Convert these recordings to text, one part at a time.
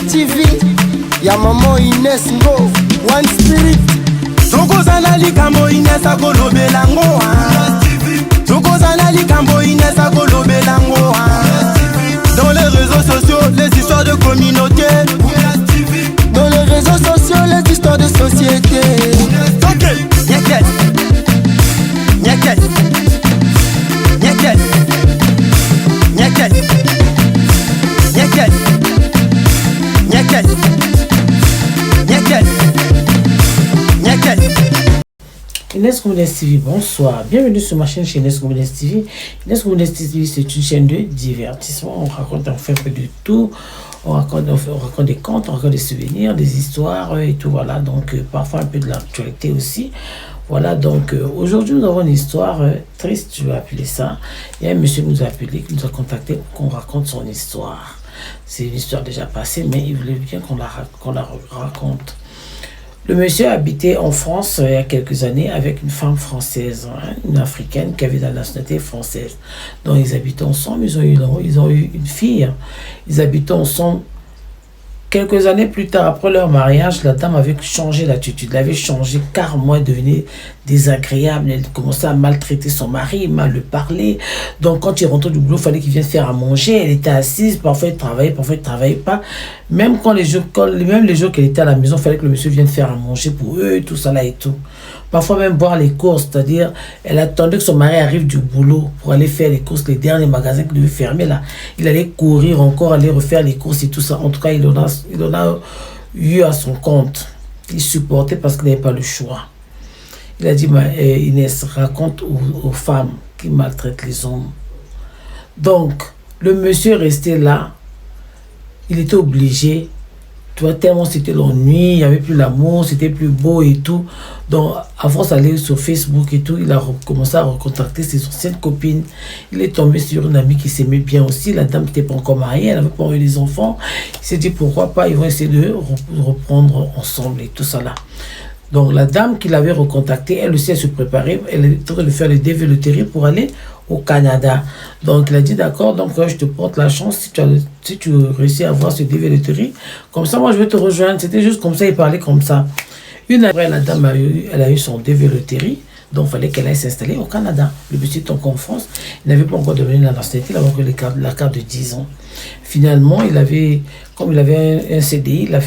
TV, ya maman Inès Ngo, One Spirit. Tokozana likambo Inès akolobelango. Tokozana likambo Inès akolobelango. Dans les réseaux sociaux, les histoires de communauté. Dans les réseaux sociaux, les histoires de société. Ok, nyeket, nyeket, nyeket, nyeket, nyeket, nyeket, nyeket, nyeket. Inès Goumounes TV, bonsoir. Bienvenue sur ma chaîne chez Inès Goumounes TV. Inès Goumounes TV, c'est une chaîne de divertissement. On raconte, on fait un peu de tout. On raconte des contes, on raconte des souvenirs, des histoires et tout. Voilà, donc parfois un peu de l'actualité aussi. Voilà, donc aujourd'hui nous avons une histoire triste, je vais appeler ça. Il y a un monsieur qui nous a appelé, qui nous a contacté pour qu'on raconte son histoire. C'est une histoire déjà passée, mais il voulait bien qu'on la raconte. Le monsieur habitait en France il y a quelques années avec une femme française, hein, une africaine qui avait la nationalité française. Donc ils habitaient ensemble, ils ont eu une fille. Ils habitaient ensemble. Quelques années plus tard, après leur mariage, la dame avait changé d'attitude. Elle avait changé carrément, elle devenait désagréable. Elle commençait à maltraiter son mari, mal le parler. Donc, quand il rentrait du boulot, il fallait qu'il vienne faire à manger. Elle était assise, parfois elle travaillait pas. Même les jours qu'elle était à la maison, il fallait que le monsieur vienne faire à manger pour eux, et tout ça là et tout. Parfois même boire les courses, c'est-à-dire, elle attendait que son mari arrive du boulot pour aller faire les courses, les derniers magasins qu'il devait fermer là. Il allait courir encore, aller refaire les courses et tout ça. En tout cas, il en a eu à son compte. Il supportait parce qu'il n'avait pas le choix. Il a dit, Inès, raconte aux femmes qui maltraitent les hommes. Donc, le monsieur restait là. Il était obligé. Tu vois, tellement c'était l'ennui, il n'y avait plus l'amour, c'était plus beau et tout. Donc, avant d'aller sur Facebook et tout, il a commencé à recontacter ses anciennes copines. Il est tombé sur une amie qui s'aimait bien aussi. La dame n'était pas encore mariée, elle n'avait pas eu des enfants. Il s'est dit, pourquoi pas, ils vont essayer de reprendre ensemble et tout ça là. Donc, la dame qui l'avait recontacté, elle aussi, elle se préparait. Elle était en train de faire le développerie pour aller au Canada. Donc, il a dit, d'accord, donc je te porte la chance si tu réussis à avoir ce développerie. Comme ça, moi, je vais te rejoindre. C'était juste comme ça, il parlait comme ça. Une après, la dame, elle a eu son développerie. Donc, il fallait qu'elle aille s'installer au Canada. Le monsieur est encore en France. Il n'avait pas encore devenu la nationalité. Il avait encore la carte de 10 ans. Finalement, comme il avait un CDI, il a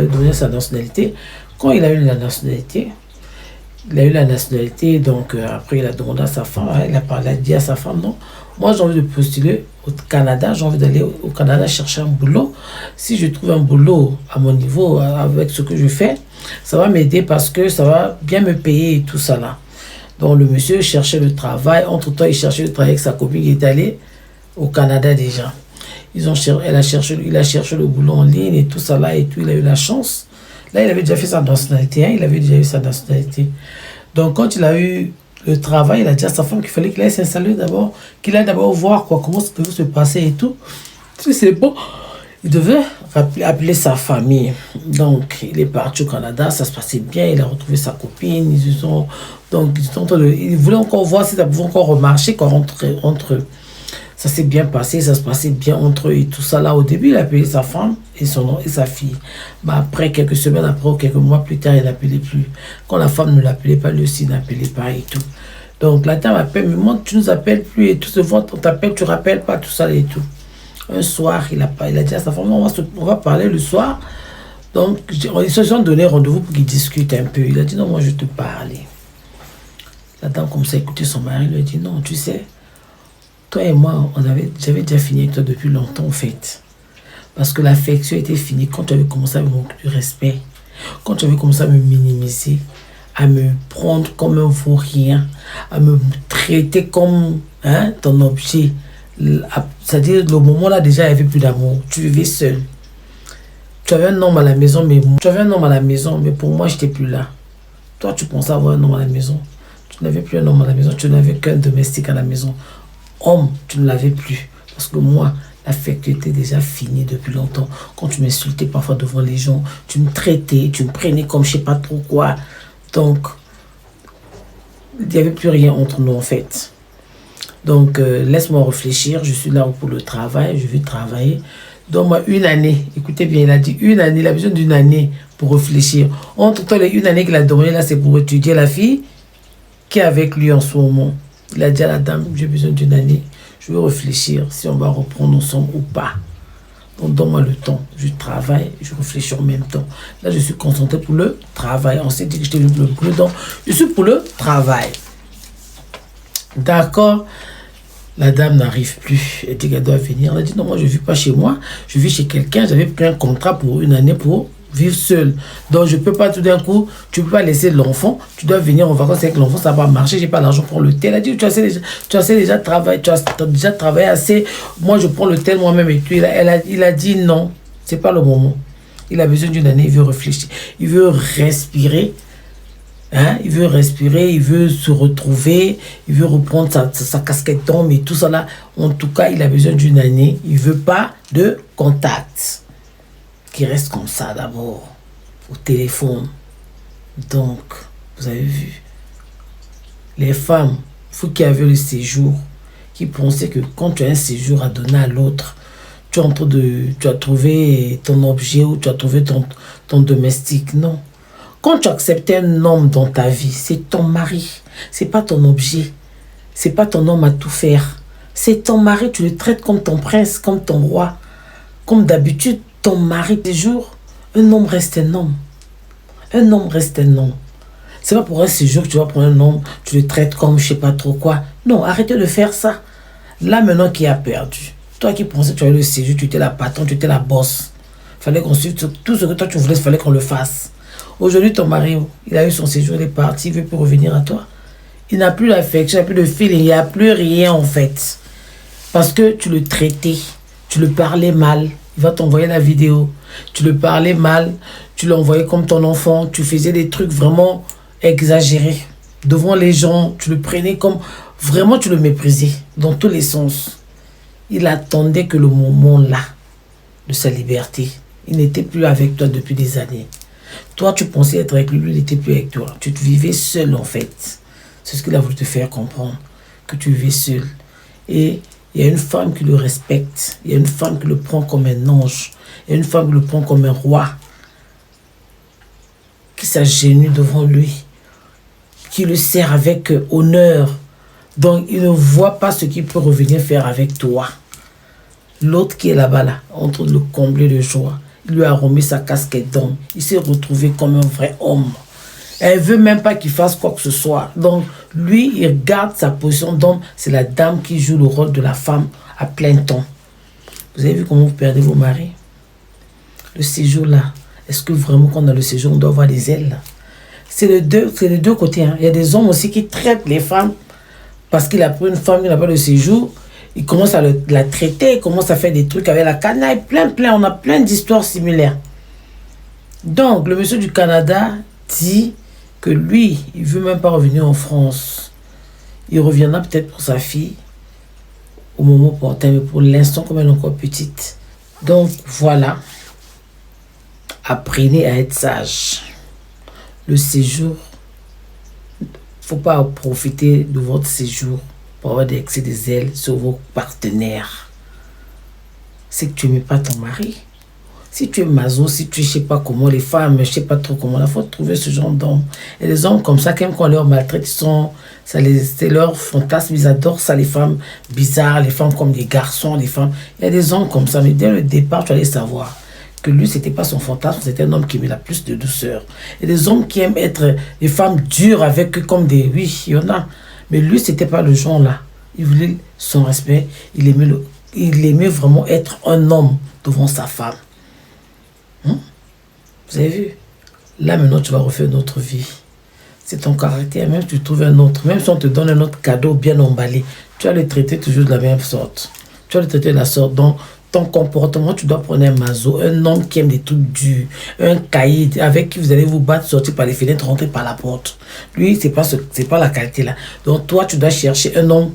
donné sa nationalité. Quand il a eu la nationalité, donc après il a demandé à sa femme, il a dit à sa femme, non, moi j'ai envie de postuler au Canada, j'ai envie d'aller au Canada chercher un boulot. Si je trouve un boulot à mon niveau, avec ce que je fais, ça va m'aider parce que ça va bien me payer et tout ça là. Donc le monsieur cherchait le travail, entre-temps il cherchait le travail avec sa copine qui est allée au Canada déjà. Il a cherché le boulot en ligne et tout ça là et tout, il a eu la chance. Là, il avait déjà fait sa nationalité, hein? Il avait déjà eu sa nationalité. Donc, quand il a eu le travail, il a dit à sa femme qu'il fallait qu'il aille s'installer d'abord, qu'il aille d'abord voir comment ça devait se passer et tout. Si c'est bon, il devait appeler sa famille. Donc, il est parti au Canada, ça se passait bien, il a retrouvé sa copine, il voulait encore voir si ça pouvait encore remarcher entre eux. Ça s'est bien passé, ça se passait bien entre eux et tout ça. Là, au début, il a appelé sa femme et sa fille. Après, quelques semaines après ou quelques mois plus tard, il n'appelait plus. Quand la femme ne l'appelait pas, lui aussi n'appelait pas et tout. Donc, la dame appelle, mais moi, tu ne nous appelles plus et tout. On t'appelle, tu ne rappelles pas, tout ça et tout. Un soir, il a dit à sa femme, on va parler le soir. Donc, ils se sont donné rendez-vous pour qu'ils discutent un peu. Il a dit, non, moi, je te parler. La dame commençait à écouter son mari. Il lui a dit, non, tu sais, toi et moi, j'avais déjà fini avec toi depuis longtemps, en fait. Parce que l'affection était finie quand tu avais commencé à me manquer du respect. Quand tu avais commencé à me minimiser, à me prendre comme un vaurien, à me traiter comme ton objet. C'est-à-dire, le moment là, déjà, il n'y avait plus d'amour. Tu vivais seul. Tu avais un homme à la maison, mais pour moi, je n'étais plus là. Toi, tu pensais avoir un homme à la maison. Tu n'avais plus un homme à la maison, tu n'avais qu'un domestique à la maison. Homme, tu ne l'avais plus. Parce que moi, l'affect était déjà fini depuis longtemps. Quand tu m'insultais parfois devant les gens, tu me traitais, tu me prenais comme je ne sais pas trop quoi. Donc, il n'y avait plus rien entre nous en fait. Donc, laisse-moi réfléchir. Je suis là pour le travail. Je vais travailler. Donne-moi 1 année. Écoutez bien, il a dit 1 année. Il a besoin d'1 année pour réfléchir. Entre-temps, les 1 année qu'il a donné, là, c'est pour étudier la fille qui est avec lui en ce moment. Il a dit à la dame, j'ai besoin d'1 année. Je veux réfléchir si on va reprendre ensemble ou pas. Donc, donne-moi le temps. Je travaille, je réfléchis en même temps. Là, je suis concentré pour le travail. On s'est dit que je t'ai vu le boulot. Donc, je suis pour le travail. D'accord. La dame n'arrive plus. Elle dit qu'elle doit venir. Elle a dit non, moi, je ne vis pas chez moi. Je vis chez quelqu'un. J'avais pris un contrat pour 1 année pour vivre seul. Donc, je ne peux pas tout d'un coup, tu ne peux pas laisser l'enfant. Tu dois venir en vacances avec l'enfant. Ça va marcher. Je n'ai pas l'argent pour l'hôtel. Elle a dit, tu as déjà travaillé assez. Moi, je prends l'hôtel moi-même et tout. Il a dit non. Ce n'est pas le moment. Il a besoin d'1 année. Il veut réfléchir. Il veut respirer. Hein? Il veut respirer. Il veut se retrouver. Il veut reprendre sa casquette d'homme et tout ça là. En tout cas, il a besoin d'1 année. Il ne veut pas de contact. Qui reste comme ça d'abord, au téléphone. Donc, vous avez vu, les femmes, vous qui avez le séjour, qui pensaient que quand tu as un séjour à donner à l'autre, tu as trouvé ton objet ou tu as trouvé ton domestique. Non. Quand tu acceptes un homme dans ta vie, c'est ton mari, c'est pas ton objet, c'est pas ton homme à tout faire. C'est ton mari, tu le traites comme ton prince, comme ton roi, comme d'habitude. Ton mari, des jours, un homme reste un homme. Un homme reste un homme. C'est pas pour un séjour que tu vas prendre un homme, tu le traites comme je sais pas trop quoi. Non, arrêtez de faire ça. Là, maintenant, qui a perdu? Toi qui pensais que tu avais le séjour, tu étais la patronne, tu étais la boss. Fallait qu'on suive tout ce que toi tu voulais, il fallait qu'on le fasse. Aujourd'hui, ton mari, il a eu son séjour, il est parti, il veut plus revenir à toi. Il n'a plus l'affection, il n'a plus de feeling, il n'y a plus rien en fait. Parce que tu le traitais, tu le parlais mal. Il va t'envoyer la vidéo. Tu le parlais mal, tu l'envoyais comme ton enfant, tu faisais des trucs vraiment exagérés. Devant les gens, tu le prenais comme... Vraiment, tu le méprisais dans tous les sens. Il attendait que le moment là, de sa liberté, il n'était plus avec toi depuis des années. Toi, tu pensais être avec lui, lui, il n'était plus avec toi. Tu te vivais seul en fait. C'est ce qu'il a voulu te faire comprendre, que tu vivais seul. Et... il y a une femme qui le respecte. Il y a une femme qui le prend comme un ange. Il y a une femme qui le prend comme un roi. Qui s'agenouille devant lui. Qui le sert avec honneur. Donc, il ne voit pas ce qu'il peut revenir faire avec toi. L'autre qui est là-bas, là, en train de le combler de joie. Il lui a remis sa casquette d'homme. Il s'est retrouvé comme un vrai homme. Elle ne veut même pas qu'il fasse quoi que ce soit. Donc, lui, il garde sa position d'homme. C'est la dame qui joue le rôle de la femme à plein temps. Vous avez vu comment vous perdez vos maris? Le séjour là, est-ce que vraiment quand on a le séjour, on doit avoir des ailes? C'est les deux côtés. Hein. Il y a des hommes aussi qui traitent les femmes parce qu'il a pris une femme qui n'a pas le séjour. Il commence à la traiter, il commence à faire des trucs avec la canaille. Plein. On a plein d'histoires similaires. Donc, le monsieur du Canada dit... que lui, il ne veut même pas revenir en France. Il reviendra peut-être pour sa fille au moment opportun, mais pour l'instant, comme elle est encore petite. Donc, voilà. Apprenez à être sage. Le séjour, il ne faut pas profiter de votre séjour pour avoir des excès des ailes sur vos partenaires. C'est que tu n'aimes pas ton mari. Si tu es maso, si tu ne sais pas comment, les femmes, je ne sais pas trop comment, il faut trouver ce genre d'hommes. Et les hommes comme ça, quand on leur maltraite, c'est leur fantasme, ils adorent ça, les femmes bizarres, les femmes comme des garçons, les femmes. Il y a des hommes comme ça, mais dès le départ, tu allais savoir que lui, ce n'était pas son fantasme, c'était un homme qui aimait la plus de douceur. Et des hommes qui aiment être des femmes dures avec eux comme des... Oui, il y en a. Mais lui, ce n'était pas le genre là. Il voulait son respect, il aimait vraiment être un homme devant sa femme. Vous avez vu? Là, maintenant, tu vas refaire une autre vie. C'est ton caractère. Même si tu trouves un autre, même si on te donne un autre cadeau bien emballé, tu vas le traiter toujours de la même sorte. Tu vas le traiter de la sorte. Donc, ton comportement, tu dois prendre un maso, un homme qui aime des trucs durs, un caïd avec qui vous allez vous battre, sortir par les fenêtres, rentrer par la porte. Lui, c'est pas la qualité là. Donc, toi, tu dois chercher un homme,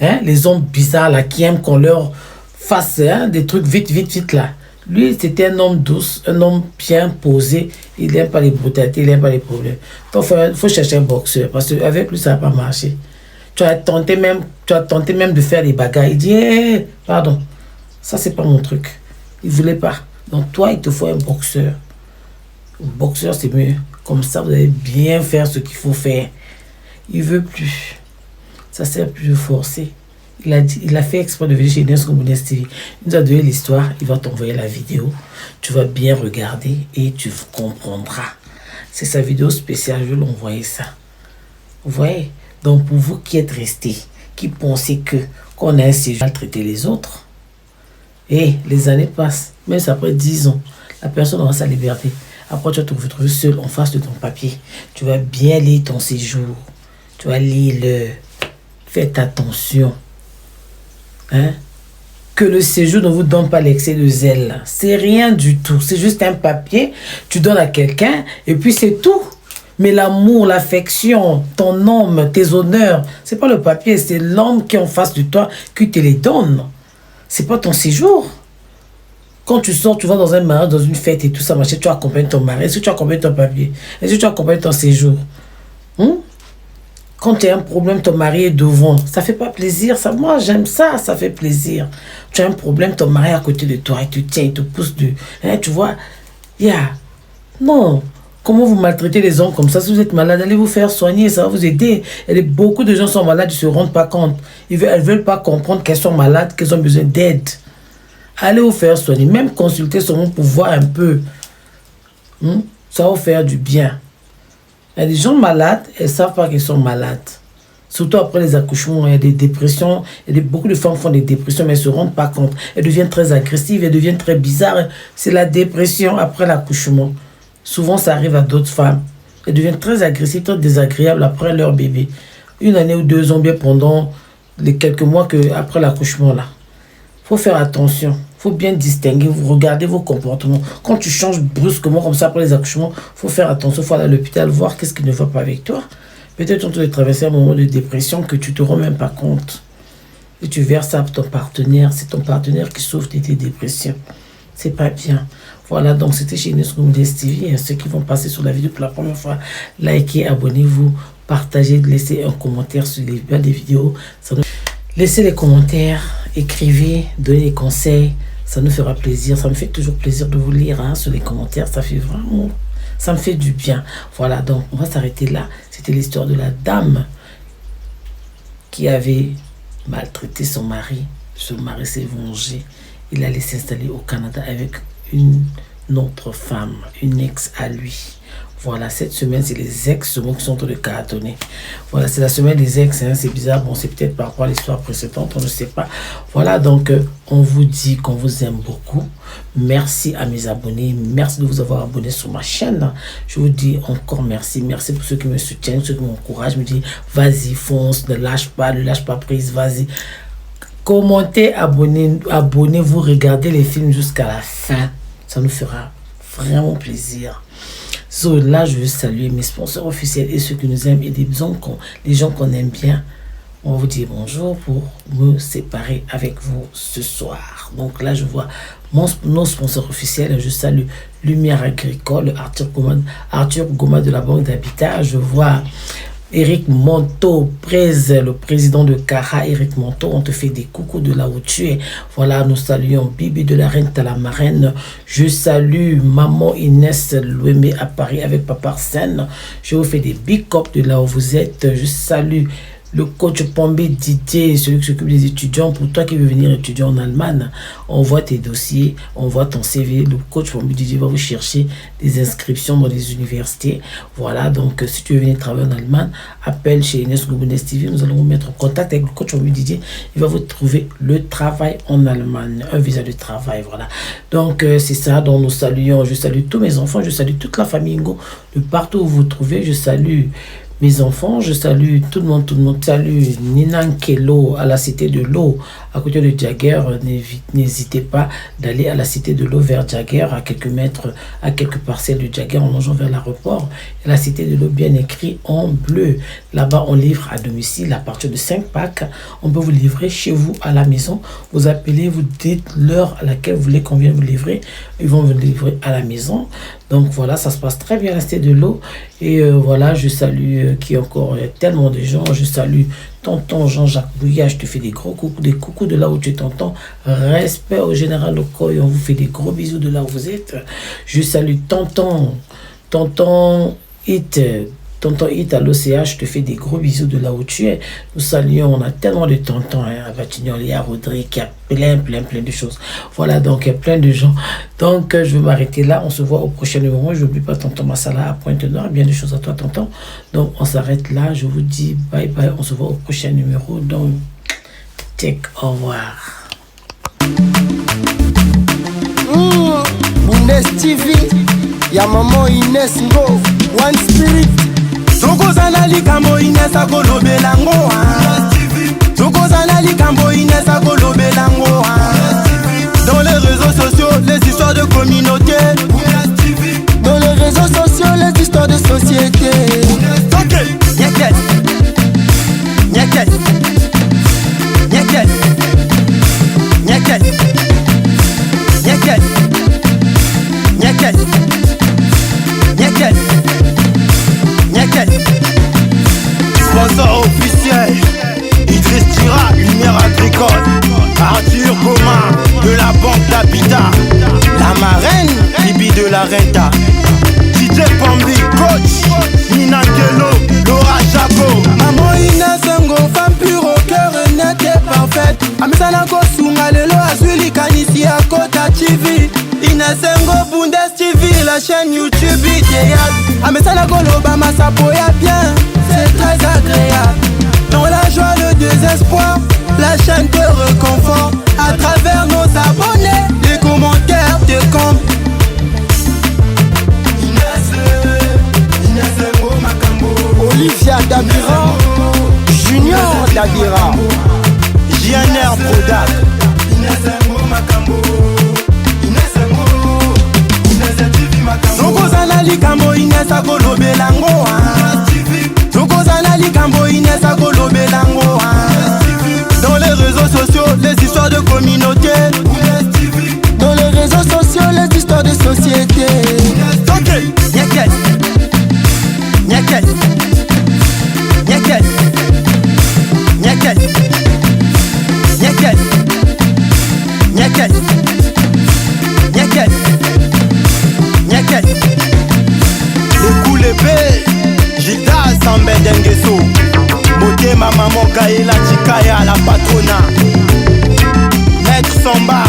les hommes bizarres là, qui aiment qu'on leur fasse des trucs vite là. Lui, c'était un homme douce, un homme bien posé. Il n'aime pas les brutalités, il n'aime pas les problèmes. Donc, il faut chercher un boxeur. Parce qu'avec lui, ça ne va pas marcher. Tu as tenté même de faire des bagarres. Il dit, hey, pardon, ça c'est pas mon truc. Il voulait pas. Donc toi, il te faut un boxeur. Un boxeur, c'est mieux. Comme ça, vous allez bien faire ce qu'il faut faire. Il veut plus. Ça sert plus de forcer. Il a fait exprès de venir chez Ines Ngoumbounes TV. Il nous a donné l'histoire. Il va t'envoyer la vidéo. Tu vas bien regarder et tu comprendras. C'est sa vidéo spéciale. Je vais l'envoyer ça. Vous voyez? Donc pour vous qui êtes restés, qui pensez qu'on a un séjour à traiter les autres, et les années passent. Même après 10 ans, la personne aura sa liberté. Après, tu vas te retrouver seul en face de ton papier. Tu vas bien lire ton séjour. Tu vas lire le... Faites attention. Hein? Que le séjour ne vous donne pas l'excès de zèle. C'est rien du tout. C'est juste un papier. Tu donnes à quelqu'un et puis c'est tout. Mais l'amour, l'affection, ton homme, tes honneurs, c'est pas le papier, c'est l'homme qui est en face de toi qui te les donne. C'est pas ton séjour. Quand tu sors, tu vas dans un mariage, dans une fête et tout ça, machin, tu accompagnes ton mari. Est-ce que tu accompagnes ton papier? Est-ce que tu accompagnes ton séjour? Quand tu as un problème, ton mari est devant. Ça fait pas plaisir. Ça, moi, j'aime ça. Ça fait plaisir. Tu as un problème, ton mari est à côté de toi. Il te tient, il te pousse de... Hein, tu vois? Non. Comment vous maltraitez les hommes comme ça? Si vous êtes malade, allez vous faire soigner. Ça va vous aider. Beaucoup de gens sont malades, ils ne se rendent pas compte. Elles ne veulent pas comprendre qu'elles sont malades, qu'elles ont besoin d'aide. Allez vous faire soigner. Même consulter son nom pour voir un peu. Ça va vous faire du bien. Il y a des gens malades, elles ne savent pas qu'ils sont malades. Surtout après les accouchements, il y a des dépressions. Beaucoup de femmes font des dépressions, mais elles ne se rendent pas compte. Elles deviennent très agressives, elles deviennent très bizarres. C'est la dépression après l'accouchement. Souvent, ça arrive à d'autres femmes. Elles deviennent très agressives, très désagréables après leur bébé. 1 année ou 2 ans, bien pendant les quelques mois après l'accouchement, là. Il faut faire attention. Il faut bien distinguer. Vous regardez vos comportements. Quand tu changes brusquement comme ça après les accouchements, il faut faire attention. Il faut aller à l'hôpital voir qu'est-ce qui ne va pas avec toi. Peut-être tu as traversé un moment de dépression que tu ne te rends même pas compte. Et tu verses ça à ton partenaire. C'est ton partenaire qui souffre de tes dépressions. C'est pas bien. Voilà, donc c'était chez Ines Ngoumbounes TV. Ceux qui vont passer sur la vidéo pour la première fois, likez, abonnez-vous, partagez, laissez un commentaire sur les vidéos. Laissez les commentaires, écrivez, donnez des conseils. Ça nous fera plaisir. Ça me fait toujours plaisir de vous lire sur les commentaires. Ça fait vraiment... Ça me fait du bien. Voilà, donc on va s'arrêter là. C'était l'histoire de la dame qui avait maltraité son mari. Son mari s'est vengé. Il allait s'installer au Canada avec une autre femme, une ex à lui. Voilà, cette semaine, c'est les ex qui sont en train de cartonner. Voilà, c'est la semaine des ex, c'est bizarre. Bon, c'est peut-être par rapport à l'histoire précédente, on ne sait pas. Voilà, donc, on vous dit qu'on vous aime beaucoup. Merci à mes abonnés. Merci de vous avoir abonné sur ma chaîne. Je vous dis encore merci. Merci pour ceux qui me soutiennent, ceux qui m'encouragent. Me disent, vas-y, fonce, ne lâche pas prise, vas-y. Commentez, abonnez-vous, regardez les films jusqu'à la fin. Ça nous fera vraiment plaisir. Là, je veux saluer mes sponsors officiels et ceux qui nous aiment et les gens qu'on aime bien. On va vous dire bonjour pour me séparer avec vous ce soir. Donc là, je vois nos sponsors officiels. Je salue Lumière Agricole, Arthur Goma de la Banque d'Habitat. Je vois Eric Monteau, le président de Cara. Eric Monteau, on te fait des coucous de là où tu es. Voilà, nous saluons Bibi de la Reine Talamarène. Je salue Maman Inès Louémé à Paris avec Papa Arsène. Je vous fais des big up de là où vous êtes. Je salue le coach Pombé Didier, celui qui s'occupe des étudiants. Pour toi qui veux venir étudier en Allemagne, envoie tes dossiers, envoie ton CV. Le coach Pombé Didier va vous chercher des inscriptions dans les universités. Voilà, donc si tu veux venir travailler en Allemagne, appelle chez Ines Ngoumbounes TV. Nous allons vous mettre en contact avec le coach Pombé Didier. Il va vous trouver le travail en Allemagne, un visa de travail. Voilà, donc c'est ça dont nous saluons. Je salue tous mes enfants, je salue toute la famille Ngo de partout où vous vous trouvez. Je salue mes enfants, je salue tout le monde. Salut Nina Nkelo à la Cité de l'Eau, à côté de Jagger. N'hésitez pas d'aller à la Cité de l'Eau vers Jagger, à quelques mètres, à quelques parcelles de Jagger en longeant vers l'aéroport. Et la Cité de l'Eau bien écrit en bleu. Là-bas, on livre à domicile à partir de 5 packs. On peut vous livrer chez vous à la maison. Vous appelez, vous dites l'heure à laquelle vous voulez qu'on vienne vous livrer. Ils vont vous livrer à la maison. Donc voilà, ça se passe très bien à la Cité de l'Eau. Et voilà, je salue qui encore, il y a tellement de gens. Je salue tonton Jean-Jacques Bouya, je te fais des gros coucous, des coucous de là où tu es tonton. Respect au général Okoy, on vous fait des gros bisous de là où vous êtes. Je salue tonton Hit à l'OCH, je te fais des gros bisous de là où tu es. Nous saluons, on a tellement de tontons à Batignolles, il y a Rodrigue, il y a plein de choses. Voilà, donc il y a plein de gens. Donc je vais m'arrêter là, on se voit au prochain numéro. Je n'oublie pas tonton Massala à Pointe-Noire, bien de choses à toi tonton. Donc on s'arrête là, je vous dis bye bye, on se voit au prochain numéro. Donc au revoir. Bundes TV, ya maman Inès Ngo, One Spirit. Tokozana likambo Inès akolobelango Tokozana likambo Inès akolobelango Dans les réseaux sociaux, les histoires de communauté. Dans les réseaux sociaux, les histoires de société. Nyakes Nyakes Nyakes Nyakes Nyakes Nyakes Nyakes Nyakes. Sponsor officiel Idriss Tira, Lumière Agricole. Arthur Goma de la Banque d'Habitat. La marraine Bibi de la Renta. DJ Pambi, coach Nina Kelo, Laura Chapeau. Maman Inès Ngo, femme pure au cœur net et parfaite. Amisana Kosunga lelo azuli kanisi à Kota TV. Inès Ngo, Bundes TV, la chaîne YouTube idéale. Amisana Koloba Masapoya bien, c'est très agréable. Dans la joie, le désespoir, la chaîne te réconforte. À travers nos abonnés, les commentaires te comptent. Olivia Dabira, Junior Dabira, JNR Product. Tokozana likambo Inès akolobelango Tokozana likambo Inès akolobelango Dans les réseaux sociaux, les histoires de communauté. dans les réseaux sociaux, les histoires de société. Nyakes Nyakes Nyakes Nyakes Nyakes Nyakes Nyakes Nyakes. Le coup l'épée Gilda Sambedengeso. Beauté ma maman Kaela Chikaya la patrona. Maître Samba